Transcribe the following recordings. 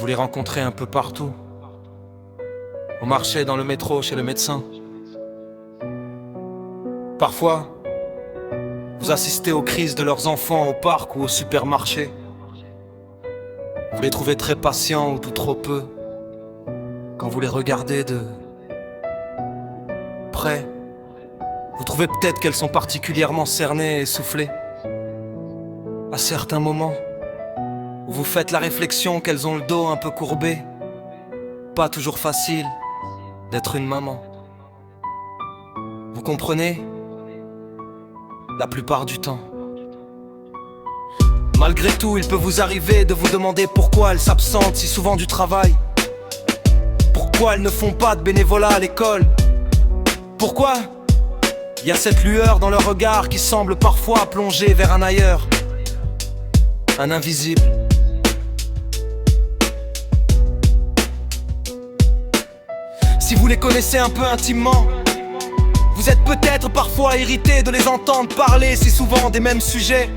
Vous les rencontrez un peu partout. Au marché, dans le métro, chez le médecin. Parfois, vous assistez aux crises de leurs enfants au parc ou au supermarché. Vous les trouvez très patients ou tout trop peu. Quand vous les regardez de près, vous trouvez peut-être qu'elles sont particulièrement cernées et essoufflées. À certains moments, vous faites la réflexion qu'elles ont le dos un peu courbé. Pas toujours facile d'être une maman. Vous comprenez? La plupart du temps. Malgré tout, il peut vous arriver de vous demander pourquoi elles s'absentent si souvent du travail. Pourquoi elles ne font pas de bénévolat à l'école? Pourquoi il y a cette lueur dans leur regard qui semble parfois plonger vers un ailleurs, un invisible. Si vous les connaissez un peu intimement, vous êtes peut-être parfois irrité de les entendre parler si souvent des mêmes sujets,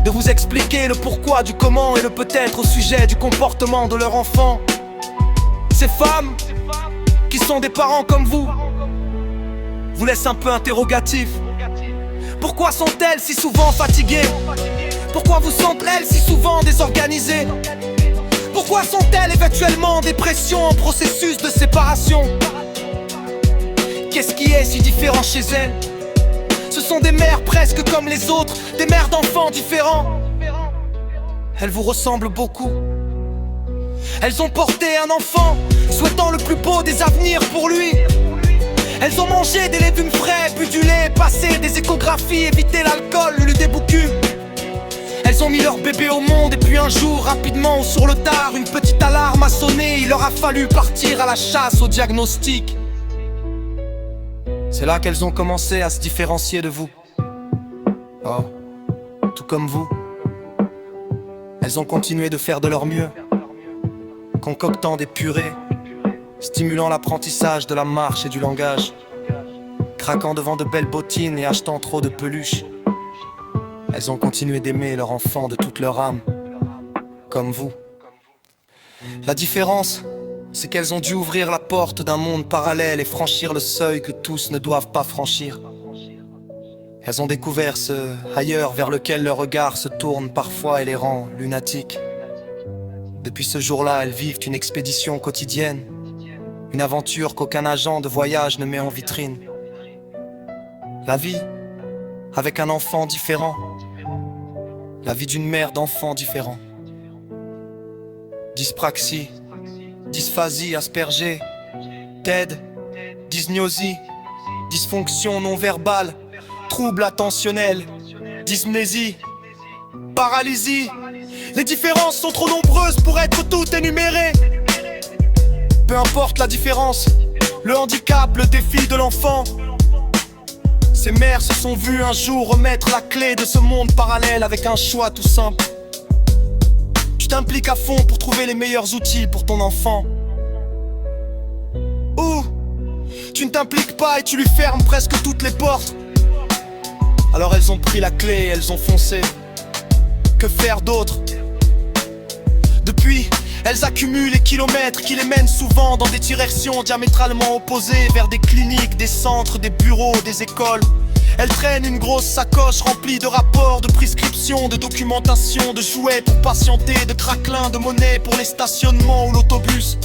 de vous expliquer le pourquoi du comment et le peut-être au sujet du comportement de leur enfant. Ces femmes, qui sont des parents comme vous laissent un peu interrogatif. Pourquoi sont-elles si souvent fatiguées? Pourquoi vous sont-elles si souvent désorganisées? Pourquoi sont-elles éventuellement en dépression, en processus de séparation? Qu'est-ce qui est si différent chez elles? Ce sont des mères presque comme les autres, des mères d'enfants différents. Elles vous ressemblent beaucoup. Elles ont porté un enfant, souhaitant le plus beau des avenirs pour lui. Elles ont mangé des légumes frais, bu du lait, passé des échographies, évité l'alcool, lu des bouquins. Elles ont mis leur bébé au monde et puis un jour, rapidement ou sur le tard, une petite alarme a sonné. Il leur a fallu partir à la chasse au diagnostic. C'est là qu'elles ont commencé à se différencier de vous. Oh, tout comme vous. Elles ont continué de faire de leur mieux, concoctant des purées, stimulant l'apprentissage de la marche et du langage, craquant devant de belles bottines et achetant trop de peluches. Elles ont continué d'aimer leur enfant de toute leur âme, comme vous. La différence, c'est qu'elles ont dû ouvrir la porte d'un monde parallèle et franchir le seuil que tous ne doivent pas franchir. Elles ont découvert ce ailleurs vers lequel leur regard se tourne parfois et les rend lunatiques. Depuis ce jour-là, elles vivent une expédition quotidienne, une aventure qu'aucun agent de voyage ne met en vitrine. La vie avec un enfant différent, la vie d'une mère d'enfants différents. Dyspraxie, dysphasie aspergée, TED, dysgnosie, dysfonction non verbale, trouble attentionnel, dysmnésie, paralysie. Les différences sont trop nombreuses pour être toutes énumérées. Peu importe la différence, le handicap, le défi de l'enfant. Ces mères se sont vues un jour remettre la clé de ce monde parallèle avec un choix tout simple. Tu t'impliques à fond pour trouver les meilleurs outils pour ton enfant. Ou tu ne t'impliques pas et tu lui fermes presque toutes les portes. Alors elles ont pris la clé et elles ont foncé. Que faire d'autre? Depuis, elles accumulent les kilomètres qui les mènent souvent dans des directions diamétralement opposées, vers des cliniques, des centres, des bureaux, des écoles. Elles traînent une grosse sacoche remplie de rapports, de prescriptions, de documentation, de jouets pour patienter, de craquelins, de monnaie pour les stationnements ou l'autobus.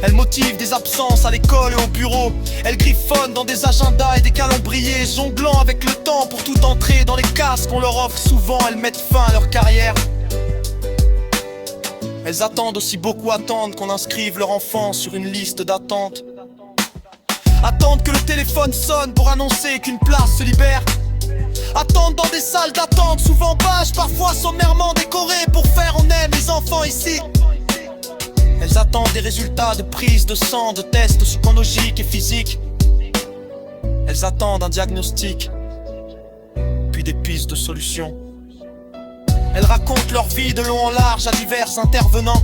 Elles motivent des absences à l'école et au bureau. Elles griffonnent dans des agendas et des calendriers, jonglant avec le temps pour tout entrer dans les cases qu'on leur offre souvent. Elles mettent fin à leur carrière. Elles attendent aussi, beaucoup attendent qu'on inscrive leur enfant sur une liste d'attente. Attendent que le téléphone sonne pour annoncer qu'une place se libère. Attendent dans des salles d'attente, souvent bâches, parfois sommairement décorées, pour faire on aime les enfants ici. Elles attendent des résultats de prise de sang, de tests psychologiques et physiques. Elles attendent un diagnostic, puis des pistes de solutions. Elles racontent leur vie de long en large à divers intervenants.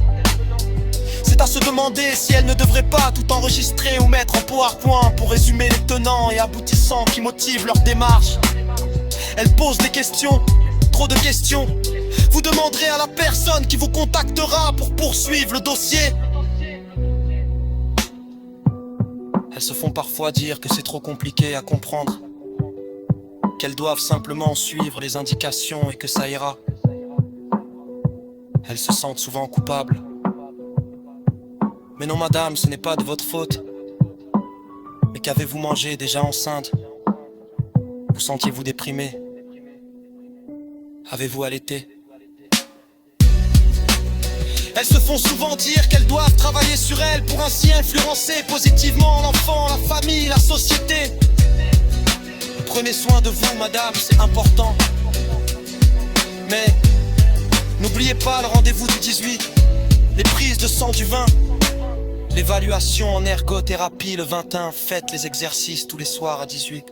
C'est à se demander si elles ne devraient pas tout enregistrer ou mettre en PowerPoint pour résumer les tenants et aboutissants qui motivent leur démarche. Elles posent des questions, trop de questions. vous demanderez à la personne qui vous contactera pour poursuivre le dossier. Elles se font parfois dire que c'est trop compliqué à comprendre, qu'elles doivent simplement suivre les indications et que ça ira. Elles se sentent souvent coupables. Mais non madame, ce n'est pas de votre faute. Mais qu'avez-vous mangé déjà enceinte? Vous sentiez-vous déprimé? Avez-vous allaité? Elles se font souvent dire qu'elles doivent travailler sur elles pour ainsi influencer positivement l'enfant, la famille, la société. Prenez soin de vous madame, c'est important. Mais n'oubliez pas le rendez-vous du 18, les prises de sang du 20, l'évaluation en ergothérapie le 21. Faites les exercices tous les soirs à 18.